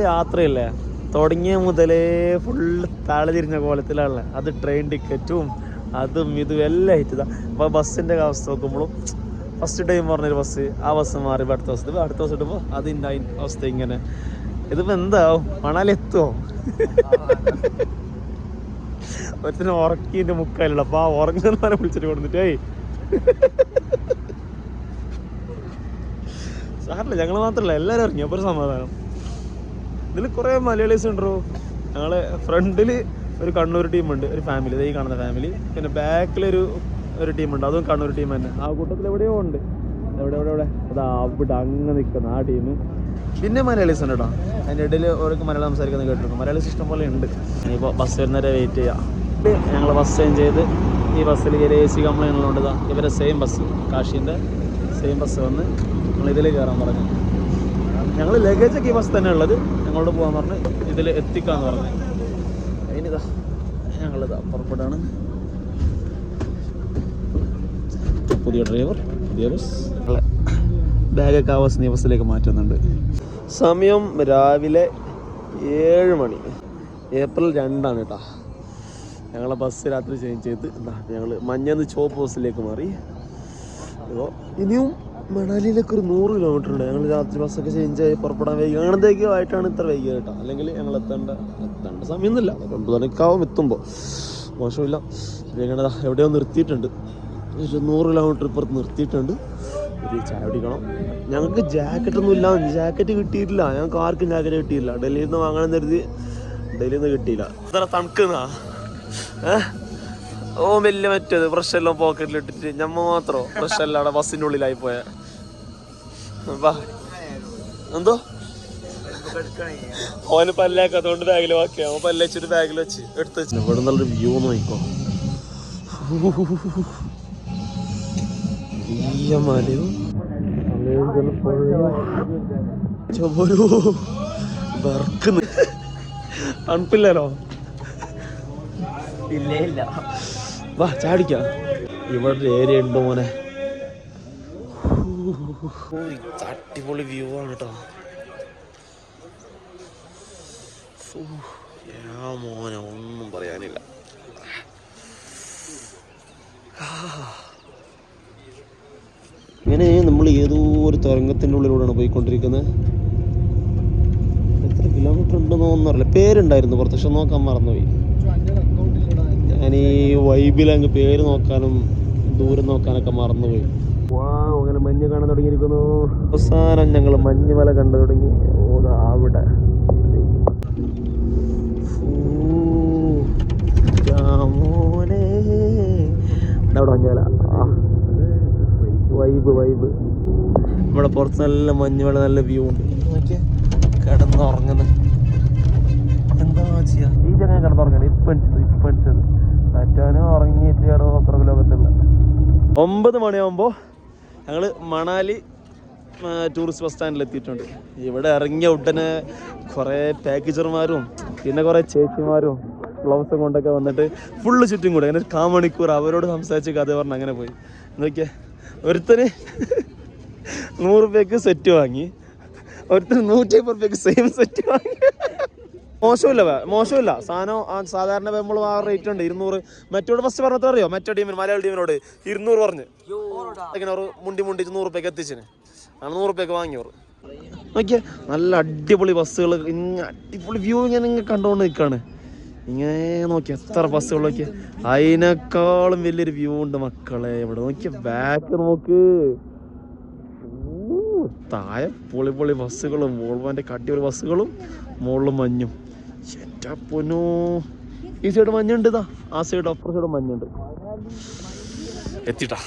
യാത്രയല്ലേ തുടങ്ങിയ മുതലേ ഫുള്ള് താഴെ തിരിഞ്ഞ കോലത്തിലാണല്ലേ. അത് ട്രെയിൻ ടിക്കറ്റും അതും ഇതും എല്ലാം ആയിട്ടതാ. അപ്പോൾ ബസ്സിൻ്റെ അവസ്ഥ നോക്കുമ്പോഴും ഫസ്റ്റ് ടൈം പറഞ്ഞൊരു ബസ്, ആ ബസ് മാറി അടുത്ത ബസ്, അടുത്ത ബസ് ഇടുമ്പോൾ അതിൻ്റെ അവസ്ഥ ഇങ്ങനെ. ഇതിപ്പോൾ എന്താവും? മണാലി എത്തുമോ? ഒരുത്തിന് ഉറക്കിൻ്റെ മുക്കാലുള്ള അപ്പോൾ ആ ഉറങ്ങുന്നവരെ വിളിച്ചിട്ട് കൊടുത്തിട്ടേ സാറില്ല, ഞങ്ങൾ മാത്രമല്ല എല്ലാവരും ഇറങ്ങി. അപ്പോൾ ഒരു സമാധാനം. ഇതിൽ കുറേ മലയാളീസ് ഉണ്ടോ. ഞങ്ങളെ ഫ്രണ്ടിൽ ഒരു കണ്ണൂർ ടീമുണ്ട്, ഒരു ഫാമിലി, ഈ കാണുന്ന ഫാമിലി. പിന്നെ ബാക്കിലൊരു ടീമുണ്ട്, അതും കണ്ണൂർ ടീം തന്നെ. ആ കൂട്ടത്തിൽ എവിടെയോ ഉണ്ട്, എവിടെ അതാ അവിടെ അങ്ങ് നിൽക്കുന്ന ആ ടീം. പിന്നെ മലയാളീസ് ഉണ്ട് കേട്ടോ. അതിൻ്റെ ഇടയിൽ ഓരോക്കെ മലയാളം സംസാരിക്കുന്നത് കേട്ടിട്ടുണ്ട്. മലയാളീസ് ഇഷ്ടം പോലെ ഉണ്ട്. ഇനിയിപ്പോൾ ബസ് വരുന്നവരെ വെയിറ്റ് ചെയ്യാം. ഞങ്ങൾ ബസ് ചേഞ്ച് ചെയ്ത് ഈ ബസ്സിൽ കയറി AC കംപ്ലൈൻ്റ് ഉള്ളതുകൊണ്ട് ഇവരെ സെയിം ബസ്, കാശീൻ്റെ സെയിം ബസ് വന്ന് ഞങ്ങൾ ഇതിൽ കയറാൻ പറഞ്ഞു. ഞങ്ങൾ ലഗേജൊക്കെ ഈ ബസ് തന്നെ ഉള്ളത്. ഞങ്ങളോട് പോകാൻ പറഞ്ഞ് ഇതിൽ എത്തിക്കാന്ന് പറഞ്ഞു. അതിനിതാ ഞങ്ങളിതാ പുറപ്പെടാണ്. പുതിയ ഡ്രൈവർ, പുതിയ ബസ്. ബാഗൊക്കെ ആ ബസ് ഈ ബസ്സിലേക്ക് മാറ്റുന്നുണ്ട്. സമയം രാവിലെ 7 മണി. ഏപ്രിൽ 2 കേട്ടോ. ഞങ്ങളെ ബസ് രാത്രി ചേഞ്ച് ചെയ്ത് ഞങ്ങൾ മഞ്ഞന്ന് ചുവപ്പ് ബസ്സിലേക്ക് മാറി. അപ്പോൾ ഇനിയും മണാലിയിലേക്ക് ഒരു 100 കിലോമീറ്റർ ഉണ്ട്. ഞങ്ങൾ രാത്രി ബസ്സൊക്കെ ചേഞ്ച് ആയി പുറപ്പെടാൻ വൈകി. അങ്ങനത്തേക്കും ആയിട്ടാണ് ഇത്ര വൈകി കേട്ടോ. അല്ലെങ്കിൽ ഞങ്ങൾ എത്തേണ്ട സമയമൊന്നുമില്ല. 9 മണിക്കാവും എത്തുമ്പോൾ. മോശമില്ല. ഞങ്ങളുടെ എവിടെയോ നിർത്തിയിട്ടുണ്ട്, 100 കിലോമീറ്റർ ഇപ്പുറത്ത് നിർത്തിയിട്ടുണ്ട്. ഒരു ചായ കുടിക്കണം. ഞങ്ങൾക്ക് ജാക്കറ്റൊന്നും ഇല്ല, ജാക്കറ്റ് കിട്ടിയിട്ടില്ല. ഞങ്ങൾക്ക് ആർക്കും ജാക്കറ്റ് കിട്ടിയില്ല. ഡൽഹിയിൽ നിന്ന് വാങ്ങണം കരുതി, ഡൽഹിയിൽ നിന്ന് കിട്ടിയില്ല. അത്ര തണുക്കുന്ന ഓ വലിയ മറ്റേത് ബ്രഷെല്ലാം പോക്കറ്റിലിട്ടിട്ട് ഞമ്മ മാത്രമോ ബ്രഷെല്ലാം അവിടെ ബസ്സിൻ്റെ ഉള്ളിലായി പോയ. എന്തോ ഓന് പല്ലേക്ക് അതുകൊണ്ട് ബാഗിൽ വാക്കിയാ. അവൻ പല്ല് വെച്ചിട്ട് ബാഗിൽ വെച്ച് എടുത്ത് വെച്ചു. ഇവിടെ നല്ലൊരു വ്യൂ നോക്കിക്കോ. തണുപ്പില്ലല്ലോ. ഇല്ല വാ ചാടിക്കാം. ഇവിടെ ഒരു ഏരിയ ഉണ്ട് മോനെ. അടിപൊളി വ്യൂ ആണ് കേട്ടോ. മോനെ ഒന്നും പറയാനില്ല. ഇങ്ങനെ നമ്മൾ ഏതോ ഒരു തരംഗത്തിൻ്റെ ഉള്ളിലൂടെയാണ് പോയിക്കൊണ്ടിരിക്കുന്നത്. എത്ര കിലോമീറ്റർ ഉണ്ടെന്ന് ഒന്നറിയില്ല. പേരുണ്ടായിരുന്നു പുറത്ത്, പക്ഷെ നോക്കാൻ മറന്നുപോയി. ഞാൻ ഈ വൈബിൽ അങ്ങ് പേര് നോക്കാനും ദൂരം നോക്കാനൊക്കെ മറന്നുപോയി. അങ്ങനെ മഞ്ഞ് കാണാൻ തുടങ്ങിയിരിക്കുന്നു. അവസാനം ഞങ്ങൾ മഞ്ഞുമല കണ്ടു തുടങ്ങി. അവിടെ അവിടെ മഞ്ഞുമല. വൈബ്. ഇവിടെ പുറത്ത് നല്ല മഞ്ഞുമല, നല്ല വ്യൂ ഉണ്ട്. നോക്കിയാ കിടന്നുറങ്ങുന്നത്. എന്താ ചെയ്യാ, ഈ ചങ്ങനെ കിടന്നുറങ്ങുന്നത്. ഇപ്പം അടിച്ചത് മറ്റവനും ഉറങ്ങിയിട്ട് കിടന്ന് ലോകത്തുള്ള. 9 മണിയാകുമ്പോൾ ഞങ്ങൾ മണാലി ടൂറിസ്റ്റ് ബസ് സ്റ്റാൻഡിൽ എത്തിയിട്ടുണ്ട്. ഇവിടെ ഇറങ്ങിയ ഉടനെ കുറേ പാക്കേജർമാരും പിന്നെ കുറേ ചേച്ചിമാരും ഗ്ലൗസും കൊണ്ടൊക്കെ വന്നിട്ട് ഫുള്ള് ചുറ്റും കൂടെ അങ്ങനെ 1 മണിക്കൂർ അവരോട് സംസാരിച്ച് കഥ പറഞ്ഞ് അങ്ങനെ പോയി. നോക്കിയാൽ ഒരുത്തന് 100 രൂപയ്ക്ക് സെറ്റ് വാങ്ങി, ഒരുത്തന് 150 രൂപയ്ക്ക് സെയിം സെറ്റ് വാങ്ങി. മോശമില്ല സാധനം. സാധാരണ നമ്മൾ ആ റേറ്റ് ഉണ്ട് 200. മറ്റോട് ഫസ്റ്റ് പറഞ്ഞത് അറിയോ? മറ്റേ ടീമിന്, മലയാള ടീമിനോട് 200 പറഞ്ഞ് ഇങ്ങനെ മുണ്ടി 100 രൂപയ്ക്ക് എത്തിച്ചിന്. ആണ് 100 രൂപയ്ക്ക് വാങ്ങിയവർ. നോക്കിയാൽ നല്ല അടിപൊളി ബസ്സുകൾ, ഇങ്ങനെ അടിപൊളി വ്യൂ ഇങ്ങനെ ഇങ്ങനെ കണ്ടുകൊണ്ട് നിൽക്കുകയാണ്. ഇങ്ങനെ നോക്കിയാൽ എത്ര ബസ്സുകൾ നോക്കിയാൽ അതിനേക്കാളും വലിയൊരു വ്യൂ ഉണ്ട് മക്കളെ. ഇവിടെ നോക്കിയ ബാക്ക് നോക്ക്, താഴെ പൊളി ബസ്സുകളും വോൾവോൻ്റെ അടിപൊളി ബസ്സുകളും മുകളിലും മഞ്ഞും. പൊന്നോ, ഈ സൈഡ് മഞ്ഞുണ്ട്, ഇതാ ആ സൈഡ് അപ്പുറ സൈഡ് മഞ്ഞുണ്ട്. എത്തിട്ടാ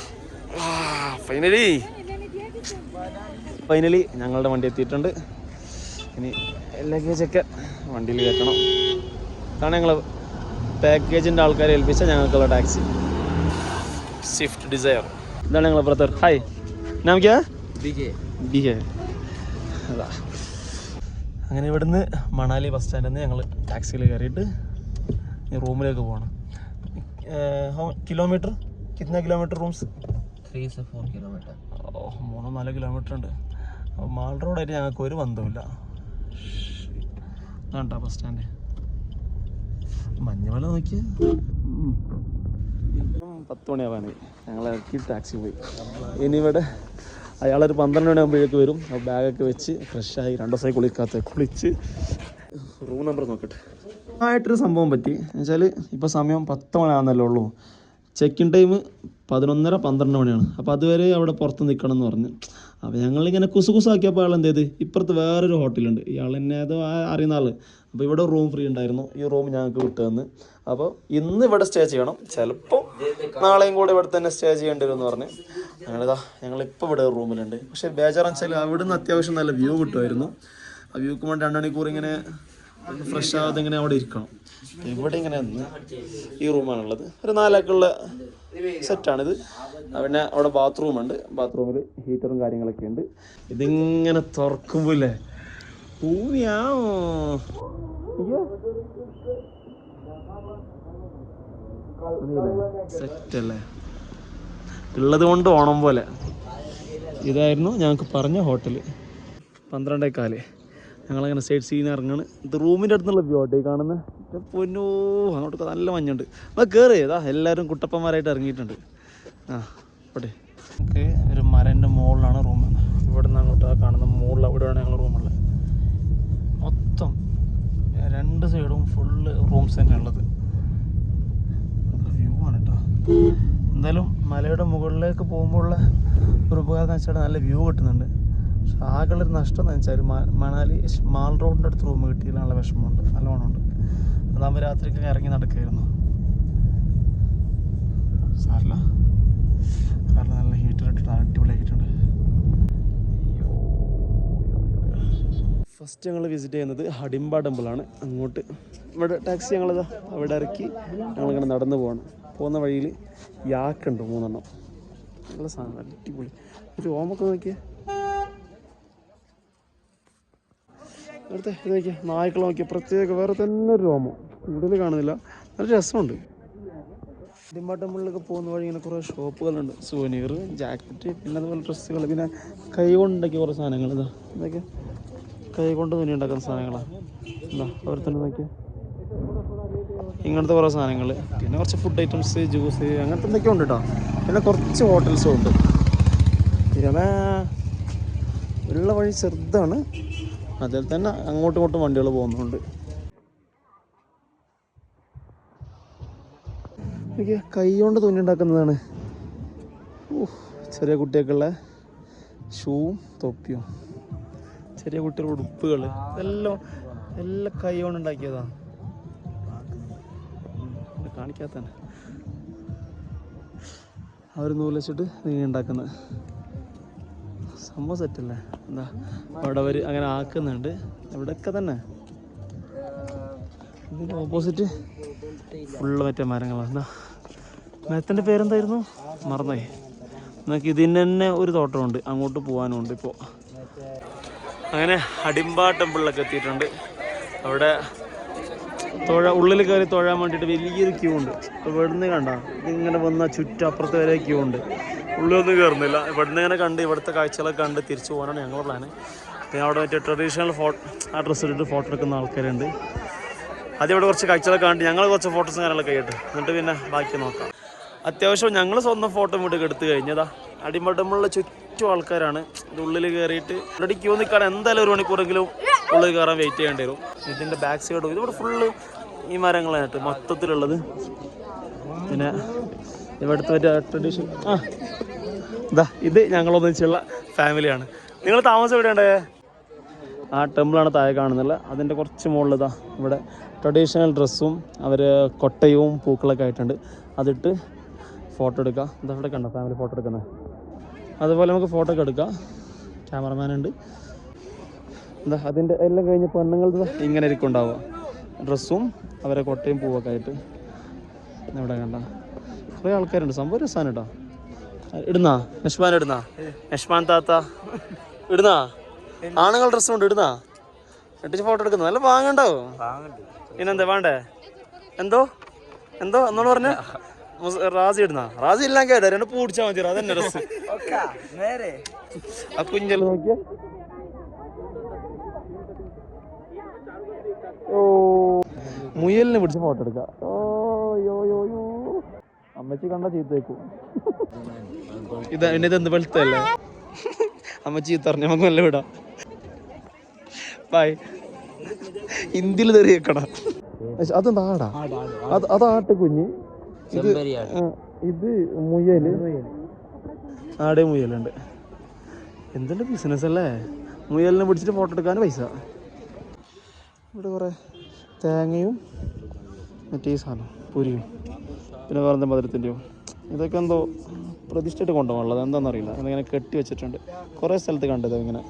ഫൈനലി ഞങ്ങളുടെ വണ്ടി എത്തിയിട്ടുണ്ട്. ഇനി ലഗേജൊക്കെ വണ്ടിയിൽ കയറ്റണം. ഇതാണ് ഞങ്ങൾ പാക്കേജിൻ്റെ ആൾക്കാരെ ഏൽപ്പിച്ച ഞങ്ങൾക്കുള്ള ടാക്സി, സ്വിഫ്റ്റ് ഡിസയർ. ഇതാണ് ഞങ്ങളെ ബ്രദർ. ഹായ്, നമുക്ക് ബി കെ. അതാ അങ്ങനെ ഇവിടുന്ന് മണാലി ബസ് സ്റ്റാൻഡിൽ നിന്ന് ഞങ്ങൾ ടാക്സിയിൽ കയറിയിട്ട് റൂമിലേക്ക് പോകണം. Kilometre കിतना kilometre rooms? 3 से 4 किलोमीटर. 3-4 കിലോമീറ്റർ ഉണ്ട്. മാൾ റോഡായിട്ട് ഞങ്ങൾക്ക് ഒരു ബന്ധമില്ല. വേണ്ട ബസ് സ്റ്റാൻഡ്. മഞ്ഞമല നോക്കിയ 10 മണിയാവാനായി. ഞങ്ങൾ ഇറക്കി ടാക്സി പോയി. ഇനി ഇവിടെ അയാളൊരു 12 മണിയാകുമ്പോഴേക്ക് വരും. ബാഗൊക്കെ വെച്ച് ഫ്രഷായി 2 ദിവസമായി കുളിച്ച് റൂം നമ്പർ നോക്കട്ടെ. ആയിട്ടൊരു സംഭവം പറ്റി എന്നുവെച്ചാൽ ഇപ്പോൾ സമയം 10 മണിയാണെന്നല്ലേ ഉള്ളൂ. ചെക്ക് ഇൻ ടൈം 11:30-12 മണിയാണ്. അപ്പോൾ അതുവരെ അവിടെ പുറത്ത് നിൽക്കണം എന്ന് പറഞ്ഞ്. അപ്പോൾ ഞങ്ങളിങ്ങനെ കുസുകുസാക്കിയപ്പോൾ അയാൾ എന്ത് ചെയ്ത് ഇപ്പുറത്ത് വേറൊരു ഹോട്ടലുണ്ട്. ഇയാൾ എന്നെ അത് അറിയുന്ന ആൾ. അപ്പോൾ ഇവിടെ റൂം ഫ്രീ ഉണ്ടായിരുന്നു. ഈ റൂം ഞങ്ങൾക്ക് വിട്ടു തന്ന്. അപ്പോൾ ഇന്ന് ഇവിടെ സ്റ്റേ ചെയ്യണം, ചിലപ്പോൾ നാളെയും കൂടെ ഇവിടെ തന്നെ സ്റ്റേ ചെയ്യേണ്ടി വരും എന്ന് പറഞ്ഞ് ഞങ്ങളിപ്പോൾ ഇവിടെ റൂമിലുണ്ട്. പക്ഷേ ബേജാറെന്ന് വെച്ചാൽ അവിടെ നിന്ന് അത്യാവശ്യം നല്ല വ്യൂ കിട്ടുമായിരുന്നു. ആ വ്യൂക്ക് വേണ്ടി 2 മണിക്കൂർ ഇങ്ങനെ ഫ്രഷ് ആവാതെ ഇങ്ങനെ അവിടെ ഇരിക്കണം. ഇവിടെ ഇങ്ങനെ നിന്ന് ഈ റൂമാണുള്ളത്. ഒരു 4 ആൾക്കുള്ള സെറ്റാണിത്. പിന്നെ അവിടെ ബാത്റൂമുണ്ട്. ബാത്റൂമിൽ ഹീറ്ററും കാര്യങ്ങളൊക്കെ ഉണ്ട്. ഇതിങ്ങനെ തുറക്കുമ്പോൾ ഇല്ലേ സെറ്റല്ലേ, ഉള്ളത് കൊണ്ട് ഓണം പോലെ. ഇതായിരുന്നു ഞങ്ങൾക്ക് പറഞ്ഞ ഹോട്ടല്. 12:15 ഞങ്ങളങ്ങനെ സൈഡ് സീൻ ഇറങ്ങാണ്. ഇത് റൂമിൻ്റെ അടുത്തുള്ള വ്യൂ ആട്ടോ ഈ കാണുന്നത്. പൊന്നോ, അങ്ങോട്ടൊക്കെ നല്ല മഞ്ഞുണ്ട്. അപ്പോൾ കയറി എല്ലാവരും കുട്ടപ്പന്മാരായിട്ട് ഇറങ്ങിയിട്ടുണ്ട്. ഇവിടെ നമുക്ക് ഒരു മരൻ്റെ മുകളിലാണ് റൂം. ഇവിടെ നിന്ന് അങ്ങോട്ട് ആ കാണുന്ന മുകളിൽ അവിടെയാണ് ഞങ്ങൾ റൂമുള്ളത്. മൊത്തം 2 സൈഡും ഫുള്ള് റൂംസ് തന്നെ ഉള്ളത്. വ്യൂ ആണ് കേട്ടോ. എന്തായാലും മലയുടെ മുകളിലേക്ക് പോകുമ്പോഴുള്ള ഒരു ഉപകാരം എന്ന് വെച്ചാൽ നല്ല വ്യൂ കിട്ടുന്നുണ്ട്. പക്ഷെ ആകെയുള്ളൊരു നഷ്ടം എന്ന് വെച്ചാൽ മണാലി മാൾ റോഡിൻ്റെ അടുത്ത് റൂം കിട്ടിയില്ല വിഷമമുണ്ട്, നല്ലോണം ഉണ്ട്. അതാകുമ്പോൾ രാത്രിക്കൊക്കെ ഇറങ്ങി നടക്കുമായിരുന്നു. സാറില്ല കാരണം നല്ല ഹീറ്റർ ഇട്ടിട്ട് അടിപൊളിയാക്കിയിട്ടുണ്ട്. ഫസ്റ്റ് ഞങ്ങൾ വിസിറ്റ് ചെയ്യുന്നത് ഹഡിംബ ടെമ്പിളാണ്. അങ്ങോട്ട് ഇവിടെ ടാക്സി ഞങ്ങളിതാ അവിടെ ഇറക്കി ഞങ്ങളിങ്ങനെ നടന്നു പോകണം. പോകുന്ന വഴിയിൽ യാക്കുണ്ട് 3 എണ്ണം. നല്ല സാധനം അടിപൊളി. ഒരു ഓമൊക്കെ നോക്കിയേ, അടുത്ത ഇത് നോക്കിയാൽ നായ്ക്കൾ നോക്കിയാൽ പ്രത്യേക വേറെ തന്നെ ഒരു രോമം കൂടുതൽ കാണുന്നില്ല. നല്ല രസമുണ്ട്. ഹഡിംബ ടെമ്പിളിലൊക്കെ പോകുന്ന വഴി ഇങ്ങനെ കുറേ ഷോപ്പുകളുണ്ട്. സുവനീർ, ജാക്കറ്റ്, പിന്നെ അതുപോലെ ഡ്രസ്സുകൾ, പിന്നെ കൈ കൊണ്ടുണ്ടാക്കിയ കുറേ സാധനങ്ങൾ. ഇതൊക്കെ കൈ കൊണ്ട് തുന്നി ഉണ്ടാക്കുന്ന സാധനങ്ങളാണ്. അവർ തന്നെ നോക്കിയാൽ ഇങ്ങനത്തെ കുറേ സാധനങ്ങൾ, പിന്നെ കുറച്ച് ഫുഡ് ഐറ്റംസ്, ജ്യൂസ്, അങ്ങനത്തെ എന്തൊക്കെയോ ഉണ്ട് കേട്ടോ. പിന്നെ കുറച്ച് ഹോട്ടൽസും ഉണ്ട്. ഉള്ള വഴി ചെറുതാണ്, അതിൽ തന്നെ അങ്ങോട്ടും ഇങ്ങോട്ടും വണ്ടികൾ പോകുന്നുണ്ട്. കൈ കൊണ്ട് തുന്നി ഉണ്ടാക്കുന്നതാണ്. ചെറിയ കുട്ടികൾക്കുള്ള ഷൂവും തൊപ്പിയും, ചെറിയ കുട്ടികളുടെ ഉടുപ്പുകൾ, എല്ലാം കൈ കൊണ്ട് ഉണ്ടാക്കിയതാണ്. കാണിക്കാത്തന്നെ അവർ നൂല് വെച്ചിട്ട് നീ ഉണ്ടാക്കുന്നത് സംഭവം സെറ്റല്ലേ. എന്താ അവിടെ അവർ അങ്ങനെ ആക്കുന്നുണ്ട്. ഇവിടെയൊക്കെ തന്നെ ഇതിന് ഓപ്പോസിറ്റ് ഫുള്ള് മറ്റേ മരങ്ങളാണ്. എന്താ മരത്തിൻ്റെ പേരെന്തായിരുന്നു മറന്നായി. നമുക്ക് ഇതിന് തന്നെ ഒരു തോട്ടമുണ്ട്, അങ്ങോട്ട് പോകാനുണ്ട്. ഇപ്പോൾ അങ്ങനെ ഹഡിംബ ടെമ്പിളിലൊക്കെ എത്തിയിട്ടുണ്ട്. അവിടെ ഉള്ളിൽ കയറി തൊഴാൻ വേണ്ടിയിട്ട് വലിയൊരു ക്യൂ ഉണ്ട്. അപ്പോൾ ഇവിടുന്ന് കണ്ട ഇങ്ങനെ വന്ന ചുറ്റപ്പുറത്ത് വരെ ക്യൂ ഉണ്ട്. ഉള്ളിലൊന്നും കയറുന്നില്ല. ഇവിടുന്ന് ഇങ്ങനെ കണ്ട് ഇവിടുത്തെ കാഴ്ചകളൊക്കെ കണ്ട് തിരിച്ചു പോകാനാണ് ഞങ്ങളുടെ പ്ലാന്. പിന്നെ അവിടെ മറ്റേ ട്രഡീഷണൽ ആ ഡ്രസ്സ് ഇട്ടിട്ട് ഫോട്ടോ എടുക്കുന്ന ആൾക്കാരുണ്ട്. ആദ്യം ഇവിടെ കുറച്ച് കാഴ്ചകളൊക്കെ കണ്ട് ഞങ്ങൾ കുറച്ച് ഫോട്ടോസും കാര്യങ്ങളൊക്കെ ആയിട്ട് എന്നിട്ട് പിന്നെ ബാക്കി നോക്കാം. അത്യാവശ്യം ഞങ്ങൾ സ്വന്തം ഫോട്ടോ വീട്ടൊക്കെ എടുത്തു കഴിഞ്ഞതാ. ഹഡിംബ ടെമ്പിളിലെ ചുറ്റും ആൾക്കാരാണ്. ഇത് ഉള്ളിൽ കയറിയിട്ട് ഇവിടെ ക്യൂ നിൽക്കാൻ എന്തായാലും 1 മണിക്കൂറെങ്കിലും ഉള്ളിൽ കയറാൻ വെയിറ്റ് ചെയ്യേണ്ടി വരും. ഇതിൻ്റെ ബാക്ക് സൈഡും ഇതിവിടെ ഫുള്ള് ഈ മരങ്ങളായിട്ട് മൊത്തത്തിലുള്ളത്. പിന്നെ ഇവിടുത്തെ മറ്റേ ട്രഡീഷൻ ഇത് ഞങ്ങളൊന്നിച്ചുള്ള ഫാമിലിയാണ്. നിങ്ങൾ താമസം എവിടെയുണ്ടേ? ആ ടെമ്പിളാണ് താഴെ കാണുന്നില്ല. അതിൻ്റെ കുറച്ച് മുകളിൽ ഇവിടെ ട്രഡീഷണൽ ഡ്രസ്സും അവർ കൊട്ടയും പൂക്കളൊക്കെ ആയിട്ടുണ്ട്. അതിട്ട് ഫോട്ടോ എടുക്കാം. ഇവിടെ കണ്ടോ ഫാമിലി ഫോട്ടോ എടുക്കുന്നത്. അതുപോലെ നമുക്ക് ഫോട്ടോ ഒക്കെ എടുക്കാം. ക്യാമറമാൻ ഉണ്ട്. അതിൻ്റെ എല്ലാം കഴിഞ്ഞ് പെണ്ണുങ്ങൾക്ക് ഇങ്ങനെ ഇരിക്കും ഉണ്ടാവുക. ഡ്രസ്സും അവരെ കൊട്ടയും പൂവൊക്കെ ആയിട്ട് ഇവിടെ കണ്ട കുറേ ആൾക്കാരുണ്ട്. സംഭവം രസമാണ് കേട്ടോ. ഇടുന്നാ യശ്മാൻ ഇടുന്നാ യശ്മാൻ താത്ത ഇടുന്നാ ആണുങ്ങൾ ഡ്രസ്സും ഉണ്ട്. ഇടുന്നാ ഇട്ടിച്ച് ഫോട്ടോ എടുക്കുന്ന നല്ല വാങ്ങണ്ടോ? പിന്നെന്താ വേണ്ടേ? എന്തോ എന്നോട് പറഞ്ഞ റാസി ഇടുന്ന റാസി ഇല്ലാൻ കേട്ടോ 2 പൂ പിടിച്ചാൽ മതി. അതന്നെ ഡ്രസ്സ്. ആ കുഞ്ഞെല്ലാം നോക്കിയ ഓ മുയലിനെ പിടിച്ച് ഫോട്ടോ എടുക്കാം. ഓ യോ യോ യോ അമ്മച്ചി കണ്ട ചീത്തേക്കൂ. ഇതെന്ത് വെളുത്തല്ലേ അമ്മച്ചി ചീത്തറിഞ്ഞ നമുക്ക് നല്ല വിടാം. ബൈ. ഹിന്ദിയിൽ തെറിയക്കടാ. അതെന്താ ആടാ? അതാട്ട് കുഞ്ഞ്. ഇത് മുയല്. ആടെ മുയലുണ്ട്. എന്തെല്ലാം ബിസിനസ് അല്ലേ. മുയലിനെ പിടിച്ചിട്ട് ഫോട്ടോ എടുക്കാൻ പൈസ. ഇവിടെ കുറേ തേങ്ങയും മറ്റേ ഈ സാധനം പൊരിയും പിന്നെ വേറെ എന്താ മധുരത്തിൻ്റെയോ ഇതൊക്കെ എന്തോ പ്രതിഷ്ഠയിട്ട് കൊണ്ടുപോകാനുള്ളത് എന്താണെന്നറിയില്ല. അതിങ്ങനെ കെട്ടി വെച്ചിട്ടുണ്ട്. കുറേ സ്ഥലത്ത് കണ്ടത് ഇങ്ങനെ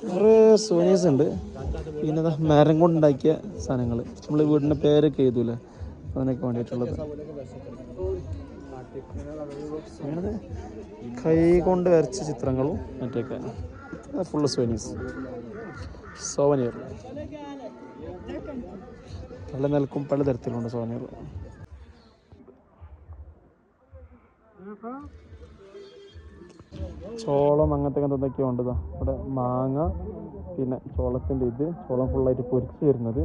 കുറേ സോനീസ് ഉണ്ട്. പിന്നെ മരം കൊണ്ടുണ്ടാക്കിയ സാധനങ്ങൾ നമ്മൾ വീടിൻ്റെ പേരൊക്കെ എഴുതൂലേ അതിനൊക്കെ വേണ്ടിയിട്ടുള്ളത്. അങ്ങനെ കൈ കൊണ്ട് വരച്ച ചിത്രങ്ങളും മറ്റൊക്കെ ഫുള്ള് സോവനിയർ പല നിലക്കും പല തരത്തിലുണ്ട് സോവനിയർ. ചോളം അങ്ങനത്തെ എന്തൊക്കെയോ ഉണ്ട്. ഇവിടെ മാങ്ങ പിന്നെ ചോളത്തിൻ്റെ ചോളം ഫുള്ളായിട്ട് പൊരിച്ച് വരുന്നത്.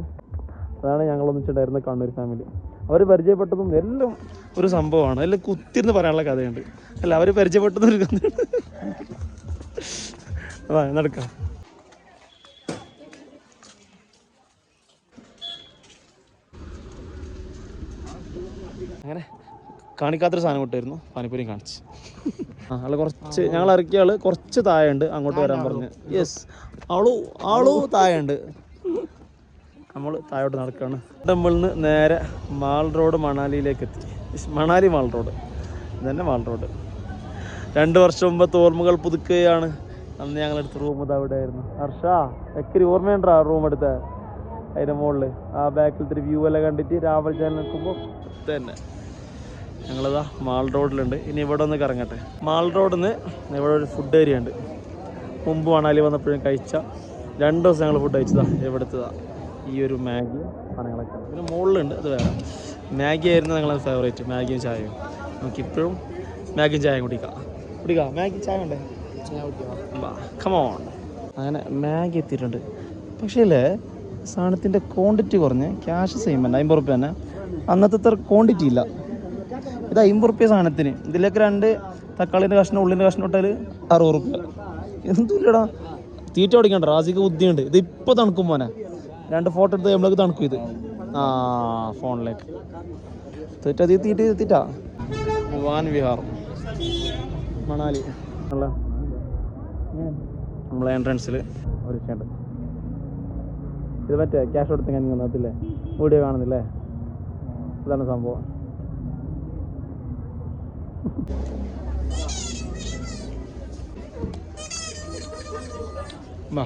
അതാണ് ഞങ്ങളൊന്നിച്ചുണ്ടായിരുന്ന കണ്ണൂർ ഫാമിലി. അവർ പരിചയപ്പെട്ടതും എല്ലാം ഒരു സംഭവമാണ്. എല്ലാം കുത്തിരുന്ന് പറയാനുള്ള കഥയുണ്ട്. അല്ല അവർ പരിചയപ്പെട്ടതും ഒരു കഥയുണ്ട്. അതാ നടക്കാം. അങ്ങനെ കാണിക്കാത്തൊരു സാധനം കിട്ടായിരുന്നു. പാനിപ്പൂരിയും കാണിച്ച് ആള് കുറച്ച് ഞങ്ങൾ ഇറക്കിയ ആള് കുറച്ച് താഴെയുണ്ട്. അങ്ങോട്ട് വരാൻ പറഞ്ഞ്. യെസ് ആളു താഴെയുണ്ട്. നമ്മൾ താഴോട്ട് നടക്കുകയാണ്. നമ്മളിൽ നിന്ന് നേരെ മാൾ റോഡ് മണാലിയിലേക്ക് എത്തി. മണാലി മാൾ റോഡ് ഇതന്നെ മാൾ റോഡ്. 2 വർഷം മുമ്പത്തെ ഓർമ്മകൾ പുതുക്കുകയാണ്. അന്ന് ഞങ്ങളെടുത്ത് റൂം ഇത് അവിടെ ആയിരുന്നു. ഹർഷാ എക്കരി ഓർമ്മയുണ്ടാ റൂം എടുത്ത അതിൻ്റെ മുകളിൽ ആ ബാക്കിലത്തെ വ്യൂ എല്ലാം കണ്ടിട്ട് രാവിലെ ചാനൽ നിൽക്കുമ്പോൾ തന്നെ ഞങ്ങളിതാ മാൾ റോഡിലുണ്ട്. ഇനി ഇവിടെ ഒന്ന് കറങ്ങട്ടെ. മാൾ റോഡിൽ നിന്ന് ഇവിടെ ഒരു ഫുഡ് ഏരിയ ഉണ്ട്. മുമ്പ് മണാലി വന്നപ്പോഴും കഴിച്ച 2 ദിവസം ഞങ്ങൾ ഫുഡ് കഴിച്ചതാ. എവിടുത്തതാ ഈ ഒരു മാഗി സാധനങ്ങളൊക്കെ. പിന്നെ മുകളിലുണ്ട് അത് വേറെ. മാഗി ആയിരുന്നു ഞങ്ങളെ ഫേവറേറ്റ്. മാഗിയും ചായയും. നമുക്കിപ്പോഴും മാഗിയും ചായയും കുടിക്കാം. മാഗി ചായ ഉണ്ടേ കമോൺ. അങ്ങനെ മാഗി എത്തിയിട്ടുണ്ട്. പക്ഷേ അല്ലേ സാധനത്തിൻ്റെ ക്വാണ്ടിറ്റി കുറഞ്ഞ് ക്യാഷ് സെയിം തന്നെ 50 റുപ്യ തന്നെ. അന്നത്തെ അത്ര ക്വാണ്ടിറ്റി ഇല്ല. ഇത് 50 റുപ്യ സാധനത്തിന്. ഇതിലേക്ക് 2 തക്കാളിൻ്റെ കഷ്ണം ഉള്ളിൻ്റെ കഷ്ണം ഇട്ടാൽ 60 റുപ്യ. എന്തുമില്ലടാ തീറ്റ ഓടിക്കണ്ട. റാസിക്ക് ബുദ്ധിയുണ്ട്. ഇത് ഇപ്പോൾ തണുക്കും മോനെ. 2 ഫോട്ടോ എടുത്ത് നമ്മൾക്ക് തണുക്കും ഇത്. ഫോണിലേക്ക് തീറ്റ വാൻ വിഹാർ മണാലി അല്ല നമ്മളെ എൻട്രൻസിൽ ഒരു ഉണ്ട്. ഇത് മറ്റേ ക്യാഷ് കൊടുത്ത് ഞാൻ അതില്ലേ വീഡിയോ കാണുന്നില്ലേ ഇതാണ് സംഭവം. വാ